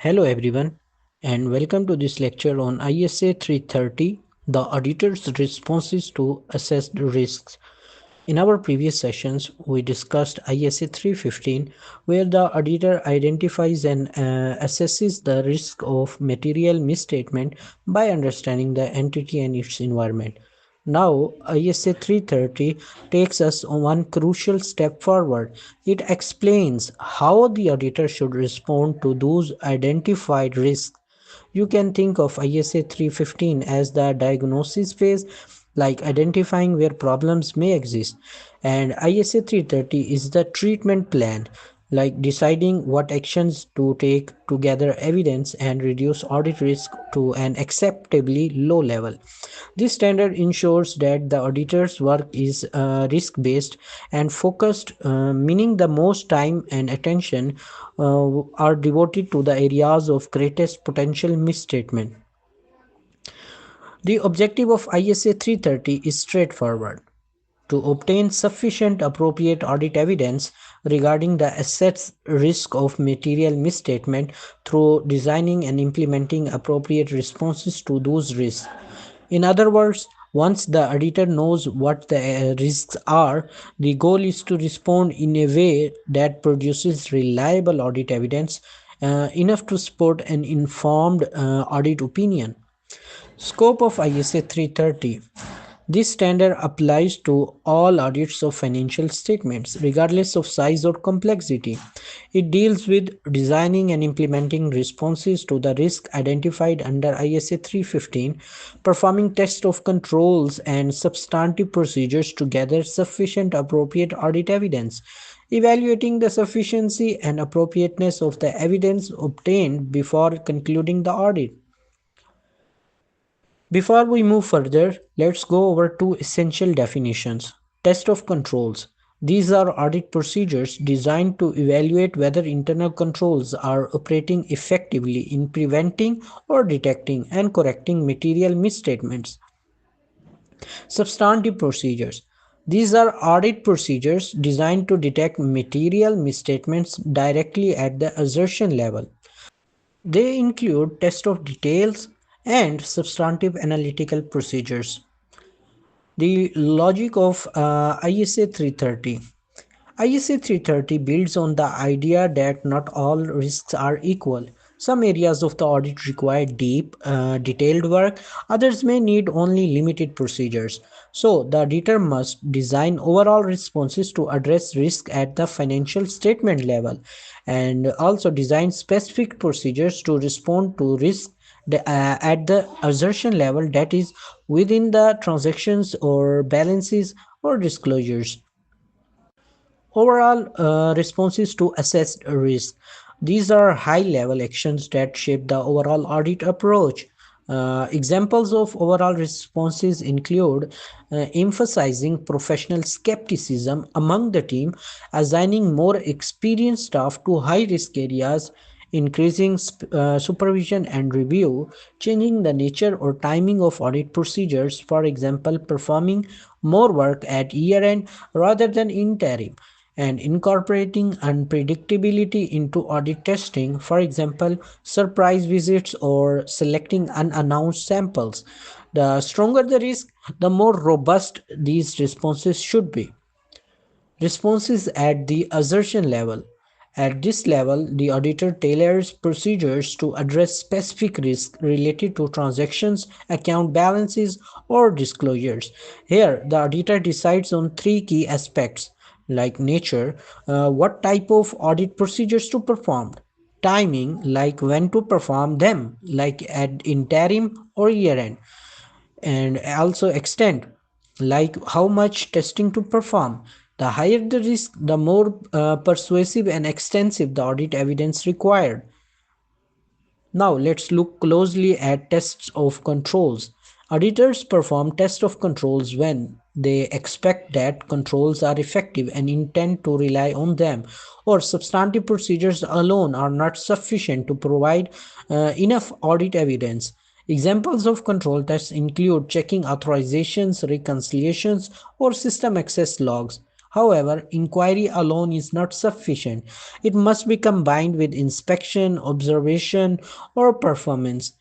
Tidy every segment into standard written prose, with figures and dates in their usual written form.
Hello everyone and welcome to this lecture on ISA 330, the auditor's responses to assessed risks. In our previous sessions, we discussed ISA 315, where the auditor identifies and assesses the risk of material misstatement by understanding the entity and its environment. Now, ISA 330 takes us on one crucial step forward. It explains how the auditor should respond to those identified risks. You can think of ISA 315 as the diagnosis phase, like identifying where problems may exist, and ISA 330 is the treatment plan, like deciding what actions to take to gather evidence and reduce audit risk to an acceptably low level. This standard ensures that the auditor's work is risk based and focused, meaning the most time and attention are devoted to the areas of greatest potential misstatement. The objective of ISA 330 is straightforward: to obtain sufficient appropriate audit evidence regarding the asset's risk of material misstatement through designing and implementing appropriate responses to those risks. In other words, once the auditor knows what the risks are, the goal is to respond in a way that produces reliable audit evidence enough to support an informed audit opinion. Scope of ISA 330. This standard applies to all audits of financial statements, regardless of size or complexity. It deals with designing and implementing responses to the risk identified under ISA 315, performing tests of controls and substantive procedures to gather sufficient appropriate audit evidence, evaluating the sufficiency and appropriateness of the evidence obtained before concluding the audit. Before we move further, let's go over two essential definitions. Test of controls. These are audit procedures designed to evaluate whether internal controls are operating effectively in preventing or detecting and correcting material misstatements. Substantive procedures. These are audit procedures designed to detect material misstatements directly at the assertion level. They include test of details and substantive analytical procedures. The logic of ISA 330. ISA 330 builds on the idea that not all risks are equal. Some areas of the audit require deep, detailed work, others may need only limited procedures. So, the auditor must design overall responses to address risk at the financial statement level and also design specific procedures to respond to risk at the assertion level, that is, within the transactions or balances or disclosures. Overall responses to assessed risk. These are high level actions that shape the overall audit approach. Examples of overall responses include emphasizing professional skepticism among the team, assigning more experienced staff to high risk areas, increasing supervision and review, changing the nature or timing of audit procedures, for example, performing more work at year end rather than interim, and incorporating unpredictability into audit testing, for example, surprise visits or selecting unannounced samples. The stronger the risk, the more robust these responses should be. Responses at the assertion level. At this level, the auditor tailors procedures to address specific risks related to transactions, account balances, or disclosures. Here, the auditor decides on three key aspects, like nature, what type of audit procedures to perform; timing, like when to perform them, like at interim or year end; and also extent, like how much testing to perform. The higher the risk, the more persuasive and extensive the audit evidence required. Now let's look closely at tests of controls. Auditors perform tests of controls when they expect that controls are effective and intend to rely on them, or substantive procedures alone are not sufficient to provide enough audit evidence. Examples of control tests include checking authorizations, reconciliations, or system access logs. However, inquiry alone is not sufficient. It must be combined with inspection, observation, or performance.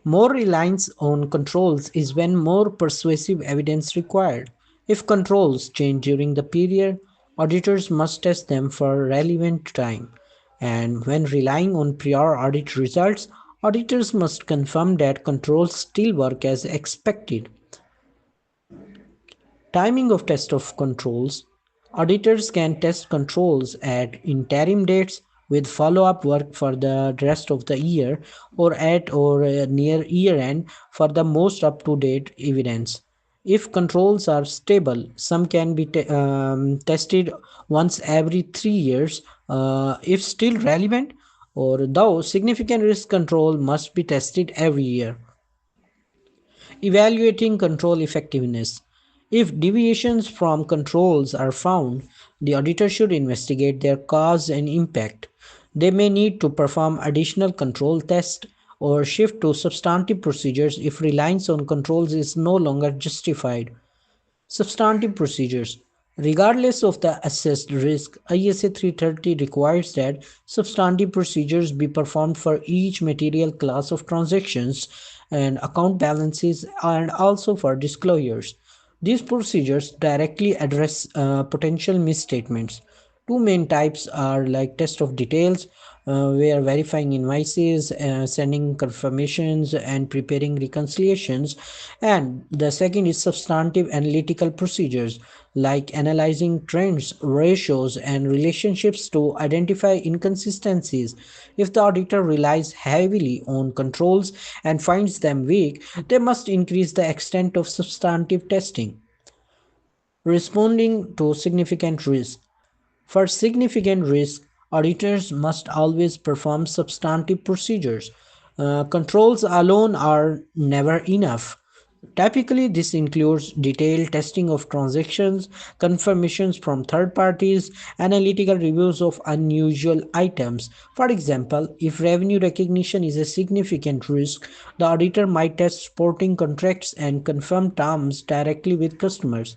More reliance on controls is when more persuasive evidence required. If controls change during the period, auditors must test them for relevant time. And when relying on prior audit results, auditors must confirm that controls still work as expected. Timing of test of controls. Auditors can test controls at interim dates with follow-up work for the rest of the year or at or near year end for the most up-to-date evidence. If controls are stable, some can be tested once every 3 years. If still relevant, or though significant risk control must be tested every year. Evaluating control effectiveness. If deviations from controls are found, the auditor should investigate their cause and impact. They may need to perform additional control tests or shift to substantive procedures if reliance on controls is no longer justified. Substantive procedures. Regardless of the assessed risk, ISA 330 requires that substantive procedures be performed for each material class of transactions and account balances and also for disclosures. These procedures directly address potential misstatements. Two main types are like test of details, where verifying invoices, sending confirmations, and preparing reconciliations. And the second is substantive analytical procedures, like analyzing trends, ratios, and relationships to identify inconsistencies. If the auditor relies heavily on controls and finds them weak, they must increase the extent of substantive testing. Responding to significant risk. For significant risk, auditors must always perform substantive procedures. Controls alone are never enough. Typically, this includes detailed testing of transactions, confirmations from third parties, analytical reviews of unusual items. For example, if revenue recognition is a significant risk, the auditor might test sporting contracts and confirm terms directly with customers.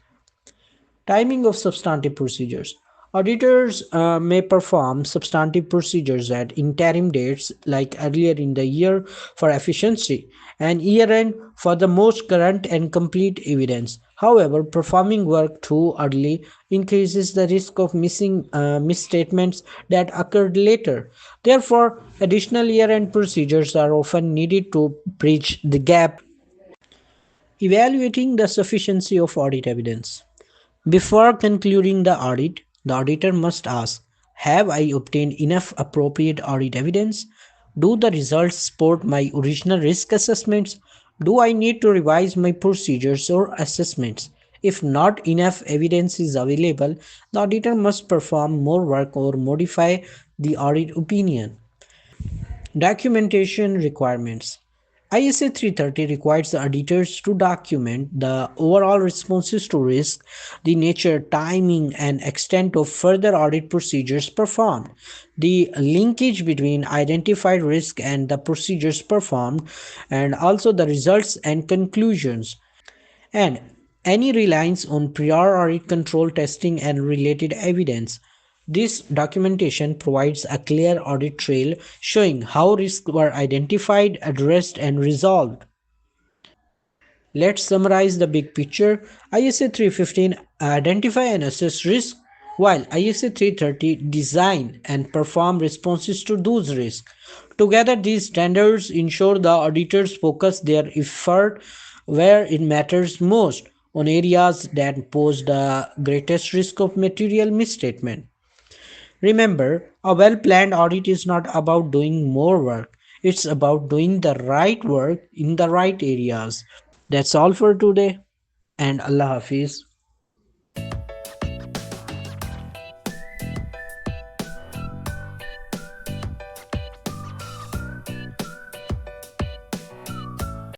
Timing of substantive procedures. Auditors may perform substantive procedures at interim dates, like earlier in the year for efficiency, and year end for the most current and complete evidence. However, performing work too early increases the risk of missing misstatements that occurred later. Therefore, additional year end procedures are often needed to bridge the gap. Evaluating the sufficiency of audit evidence. Before concluding the audit, the auditor must ask, have I obtained enough appropriate audit evidence? Do the results support my original risk assessments? Do I need to revise my procedures or assessments? If not enough evidence is available, the auditor must perform more work or modify the audit opinion. Documentation requirements. ISA 330 requires the auditors to document the overall responses to risk, the nature, timing, and extent of further audit procedures performed, the linkage between identified risk and the procedures performed, and also the results and conclusions, and any reliance on prior audit control testing and related evidence. This documentation provides a clear audit trail showing how risks were identified, addressed, and resolved. Let's summarize the big picture. ISA 315 identify and assess risk, while ISA 330 design and perform responses to those risks. Together, these standards ensure the auditors focus their effort where it matters most, on areas that pose the greatest risk of material misstatement. Remember, a well planned audit is not about doing more work, it's about doing the right work in the right areas. That's all for today, and Allah Hafiz.